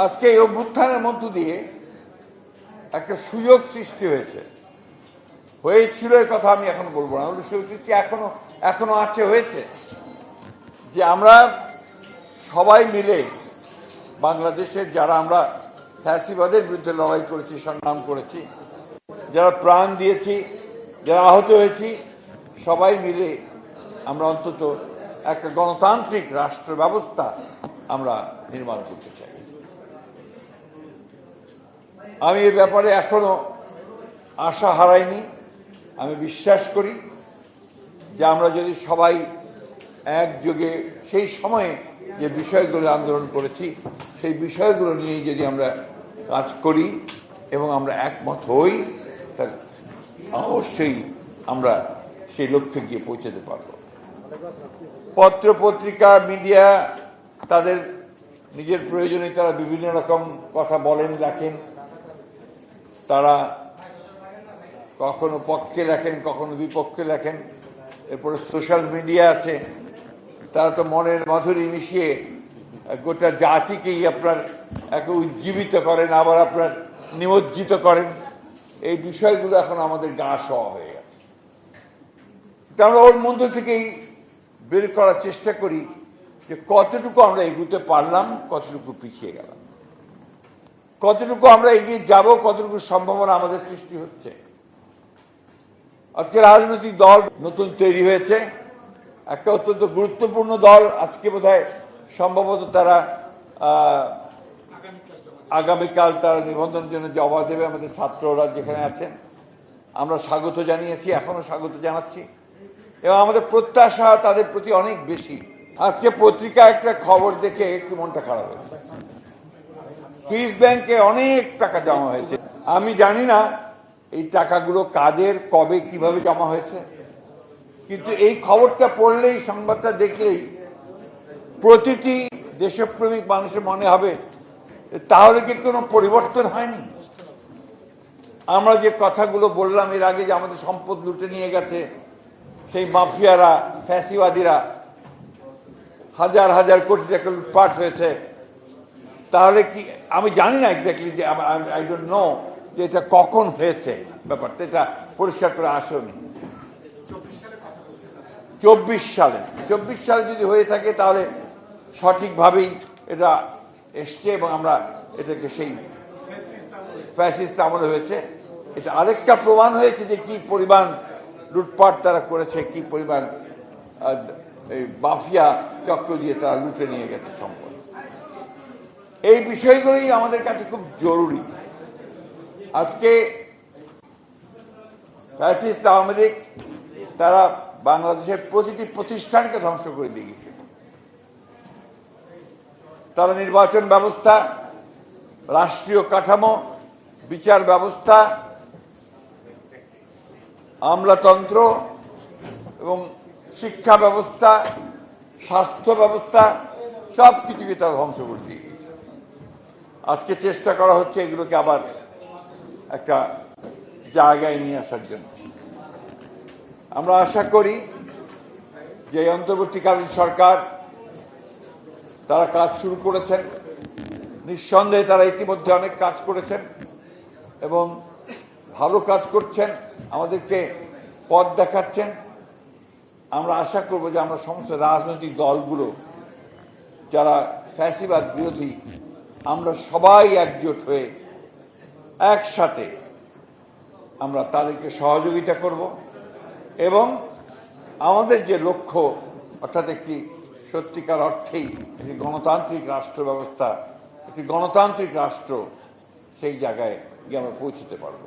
আজকে এই অভ্যুত্থানের মধ্য দিয়ে একটা সুযোগ সৃষ্টি হয়েছিল এই কথা আমি এখন বলবো না, সুযোগ সৃষ্টি এখনো হয়েছে যে আমরা সবাই মিলে বাংলাদেশের যারা আমরা ফ্যাসিবাদের বিরুদ্ধে লড়াই করেছি, সংগ্রাম করেছি, যারা প্রাণ দিয়েছি, যারা আহত হয়েছি, সবাই মিলে আমরা অন্তত একটা গণতান্ত্রিক রাষ্ট্র ব্যবস্থা আমরা নির্মাণ করতে চাই। আমি এ ব্যাপারে এখনো আশা হারাইনি। আমি বিশ্বাস করি যে আমরা যদি সবাই একযোগে সেই সময়ে যে বিষয়গুলো আন্দোলন করেছি সেই বিষয়গুলো নিয়ে যদি আমরা কাজ করি এবং আমরা একমত হই, তাহলে অবশ্যই আমরা সেই লক্ষ্যে গিয়ে পৌঁছাতে পারব। পত্র পত্রিকা মিডিয়া তাদের নিজের প্রয়োজনে তারা বিভিন্ন রকম কথা বলেন, লেখেন। তারা কখনো পক্ষে লেখেন, কখনো বিপক্ষে লেখেন। এরপরে সোশ্যাল মিডিয়া আছে, তারা তো মনের মাধুরী মিশিয়ে গোটা জাতিকেই আপনার একে উজ্জীবিত করেন, আবার আপনার নিমজ্জিত করেন। এই বিষয়গুলো এখন আমাদের গা সওয়া হয়ে গেছে। আমরা ওর মধ্যে থেকেই বের করার চেষ্টা করি যে কতটুকু আমরা এগুতে পারলাম, কতটুকু পিছিয়ে গেলাম, কতটুকু আমরা এগিয়ে যাব, কতটুকু সম্ভাবনা আমাদের সৃষ্টি হচ্ছে। আজকে রাজনৈতিক দল নতুন তৈরি হয়েছে, একটা অত্যন্ত গুরুত্বপূর্ণ দল। আজকে বোধহয় সম্ভবত তারা আগামীকাল তারা নিবন্ধনের জন্য জমা দেবে। আমাদের ছাত্ররা যেখানে আছেন আমরা স্বাগত জানিয়েছি, এখনো স্বাগত জানাচ্ছি, এবং আমাদের প্রত্যাশা তাদের প্রতি অনেক বেশি। আজকে পত্রিকায় একটা খবর দেখে একটু মনটা খারাপ হয়েছে। সুইস ব্যাংকে অনেক টাকা জমা হয়েছে। আমি জানি না এই টাকাগুলো কাদের, কবে, কিভাবে জমা হয়েছে, কিন্তু এই খবরটা পড়লেই, সংবাদটা দেখলেই প্রতিটি দেশপ্রেমিক মানুষের মনে হবে তাহলে কি কোনো পরিবর্তন হয়নি? আমরা যে কথাগুলো বললাম এর আগে, যে আমাদের সম্পদ লুটে নিয়ে গেছে সেই মাফিয়ারা, ফ্যাসিবাদীরা, হাজার হাজার কোটি টাকা লুটপাট হয়েছে, তাহলে কি, আমি জানি না এক্স্যাক্টলি, যে আই ডোন্ট নো যে এটা কখন হয়েছে, ব্যাপারটা এটা পরিষ্কার করে আসেনি। 24 সালে যদি হয়ে থাকে তাহলে সঠিকভাবেই এটা এসছে, এবং আমরা এটাকে সেই ফ্যাসিস্ট আমলে হয়েছে। এটা আরেকটা প্রমাণ হয়েছে যে কি পরিমাণ লুটপাট তারা করেছে, কি পরিমাণ এই মাফিয়া চক্র দিয়ে তারা লুটে নিয়ে গেছে সম্পদ। এই বিষয়গুলোই আমাদের কাছে খুব জরুরি। আজকে ফ্যাসিস্ট আওয়ামী লীগ তারা বাংলাদেশের প্রতিটি প্রতিষ্ঠানকে ধ্বংস করে দিয়ে গেছে। তারা নির্বাচন ব্যবস্থা, রাষ্ট্রীয় কাঠামো, বিচার ব্যবস্থা, আমলাতন্ত্র এবং শিক্ষা ব্যবস্থা, স্বাস্থ্য ব্যবস্থা, সব কিছুকে তারা ধ্বংস করে দিয়ে গেছে। আজকে চেষ্টা করা হচ্ছে এগুলোকে আবার একটা জায়গায় নিয়ে আসার জন্য। আমরা আশা করি যে অন্তর্বর্তীকালীন সরকার তারা কাজ শুরু করেছেন, নিঃসন্দেহে তারা ইতিমধ্যে অনেক কাজ করেছেন এবং ভালো কাজ করছেন, আমাদেরকে পথ দেখাচ্ছেন। আমরা আশা করব যে আমরা সমস্ত রাজনৈতিক দলগুলো যারা ফ্যাসিবাদ বিরোধী, আমরা সবাই একজোট হয়ে একসাথে আমরা তাদেরকে সহযোগিতা করব এবং আমাদের যে লক্ষ্য, অর্থাৎ একটি সত্যিকার অর্থেই একটি গণতান্ত্রিক রাষ্ট্র ব্যবস্থা, একটি গণতান্ত্রিক রাষ্ট্র, সেই জায়গায় গিয়ে আমরা পৌঁছতে পারবো।